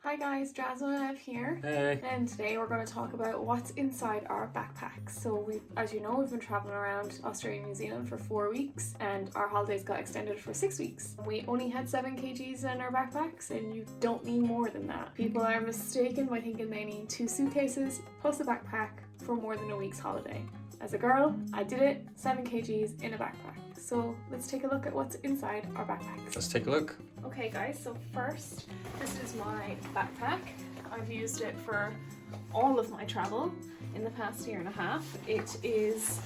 Hi guys, Jasmine here. Hey. And today we're going to talk about what's inside our backpacks. So as you know, we've been traveling around Australia and New Zealand for 4 weeks and our holidays got extended for 6 weeks. We only had 7 kgs in our backpacks and you don't need more than that. People are mistaken by thinking they need 2 suitcases plus a backpack for more than a week's holiday. As a girl, I did it, 7 kgs in a backpack. So let's take a look at what's inside our backpacks. Let's take a look. Okay guys, so first, this is my backpack. I've used it for all of my travel in the past year and a half. It is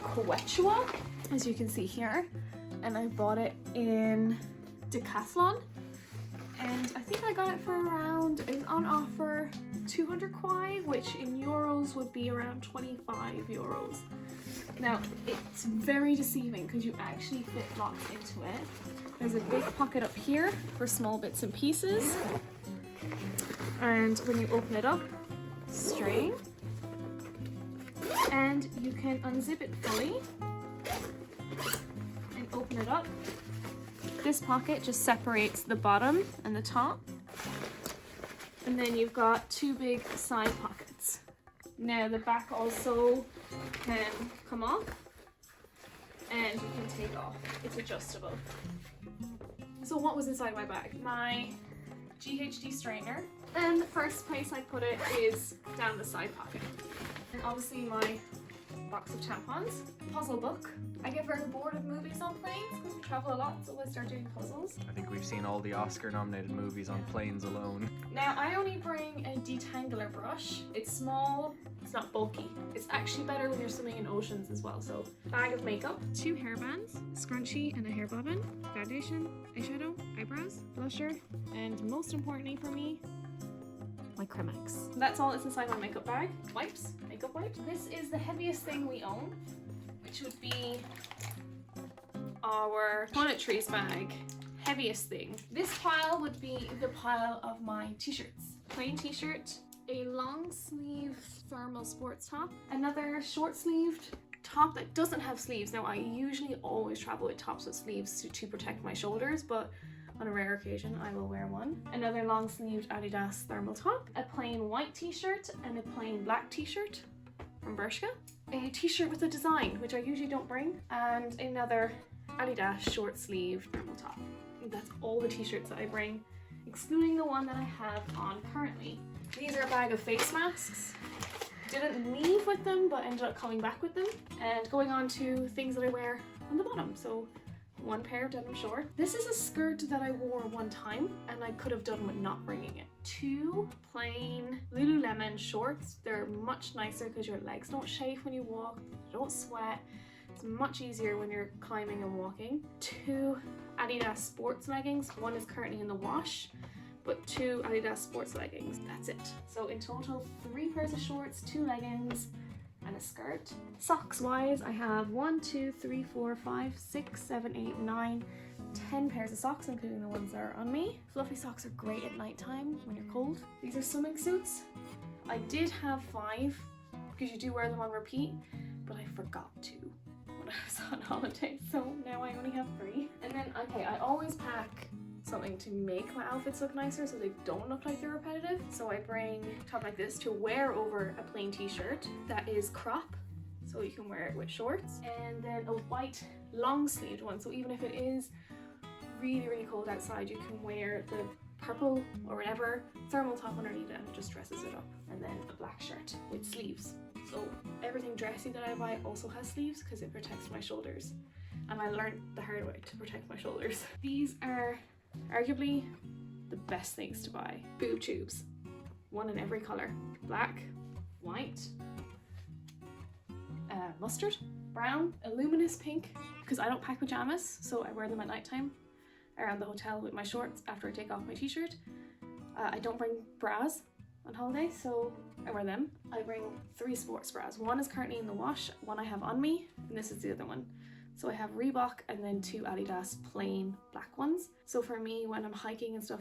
Quechua, as you can see here, and I bought it in Decathlon. And I think I got it for around, on offer, 200 kwai, which in euros would be around 25 euros. Now, it's very deceiving because you actually fit lots into it. There's a big pocket up here for small bits and pieces. And when you open it up, string. And you can unzip it fully and open it up. This pocket just separates the bottom and the top. And then you've got 2 big side pockets. Now the back also can come off and you can take off. It's adjustable. So what was inside my bag? My GHD strainer. And the first place I put it is down the side pocket. And obviously my box of tampons, puzzle book. I get very bored of movies on planes because we travel a lot, so I start doing puzzles. I think we've seen all the Oscar-nominated movies on planes alone. Now, I only bring a detangler brush. It's small, it's not bulky. It's actually better when you're swimming in oceans as well. So, bag of makeup, 2 hairbands, scrunchie and a hair bobbin, foundation, eyeshadow, eyebrows, blusher, and most importantly for me, my Cremex. That's all that's inside my makeup bag. Wipes, makeup wipes. This is the heaviest thing we own, which would be our toiletries bag. Heaviest thing. This pile would be the pile of my t-shirts. Plain t-shirt, a long sleeve thermal sports top, another short sleeved top that doesn't have sleeves. Now I usually always travel with tops with sleeves to protect my shoulders, but on a rare occasion, I will wear one. Another long-sleeved Adidas thermal top, a plain white t-shirt, and a plain black t-shirt from Bershka. A t-shirt with a design, which I usually don't bring, and another Adidas short-sleeved thermal top. That's all the t-shirts that I bring, excluding the one that I have on currently. These are a bag of face masks. Didn't leave with them, but ended up coming back with them. And going on to things that I wear on the bottom. So 1 pair of denim shorts. This is a skirt that I wore one time and I could have done with not bringing it. 2 plain Lululemon shorts. They're much nicer because your legs don't chafe when you walk, you don't sweat. It's much easier when you're climbing and walking. 2 Adidas sports leggings. One is currently in the wash, but 2 Adidas sports leggings. That's it. So in total, 3 pairs of shorts, 2 leggings, and a skirt. Socks wise, I have 1, 2, 3, 4, 5, 6, 7, 8, 9, 10 pairs of socks, including the ones that are on me. Fluffy socks are great at nighttime when you're cold. These are swimming suits. I did have 5 because you do wear them on repeat, but I forgot to when I was on holiday, so now I only have 3. And then, okay, I always pack something to make my outfits look nicer so they don't look like they're repetitive. So I bring a top like this to wear over a plain t-shirt that is crop, so you can wear it with shorts, and then a white long sleeved one, so even if it is really cold outside, you can wear the purple or whatever thermal top underneath it and it just dresses it up. And then a black shirt with sleeves. So everything dressy that I buy also has sleeves because it protects my shoulders, and I learned the hard way to protect my shoulders. These are arguably the best things to buy. Boob tubes, 1 in every color. Black, white, mustard, brown, a luminous pink, because I don't pack pajamas, so I wear them at nighttime around the hotel with my shorts after I take off my t-shirt. I don't bring bras on holiday, so I wear them. I bring 3 sports bras. 1 is currently in the wash, 1 I have on me, and this is the other one. So I have Reebok and then 2 Adidas plain black ones. So for me, when I'm hiking and stuff,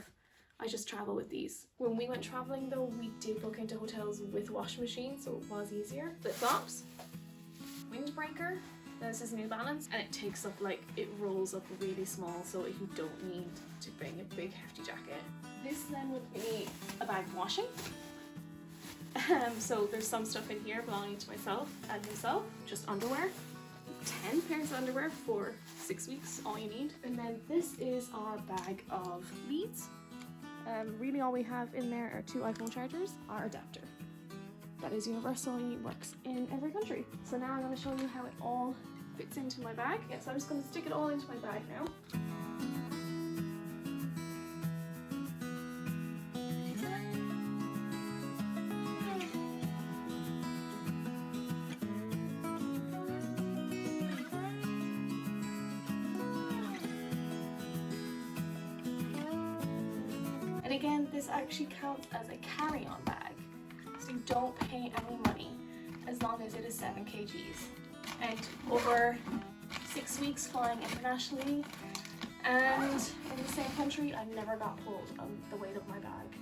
I just travel with these. When we went traveling though, we did book into hotels with washing machines, so it was easier. Flip flops, windbreaker, This is New Balance, and it takes up, like, it rolls up really small, so you don't need to bring a big hefty jacket. This then would be a bag of washing. So there's some stuff in here belonging to myself and himself, just underwear. 10 pairs of underwear for 6 weeks, all you need. And then this is our bag of leads. Really all we have in there are 2 iPhone chargers, our adapter. That is universally works in every country. So now I'm going to show you how it all fits into my bag. Yeah, so I'm just going to stick it all into my bag now. And again, this actually counts as a carry-on bag, so you don't pay any money as long as it is 7 kgs. And over 6 weeks flying internationally and in the same country, I never got pulled on the weight of my bag.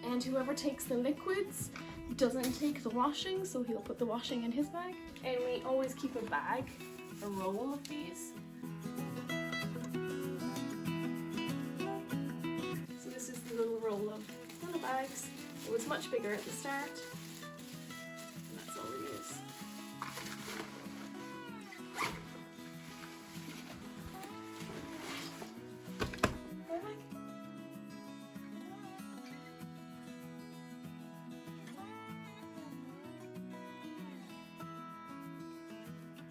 And whoever takes the liquids doesn't take the washing, so he'll put the washing in his bag. And we always keep a bag, a roll of these. So this is the little roll of little bags. It was much bigger at the start,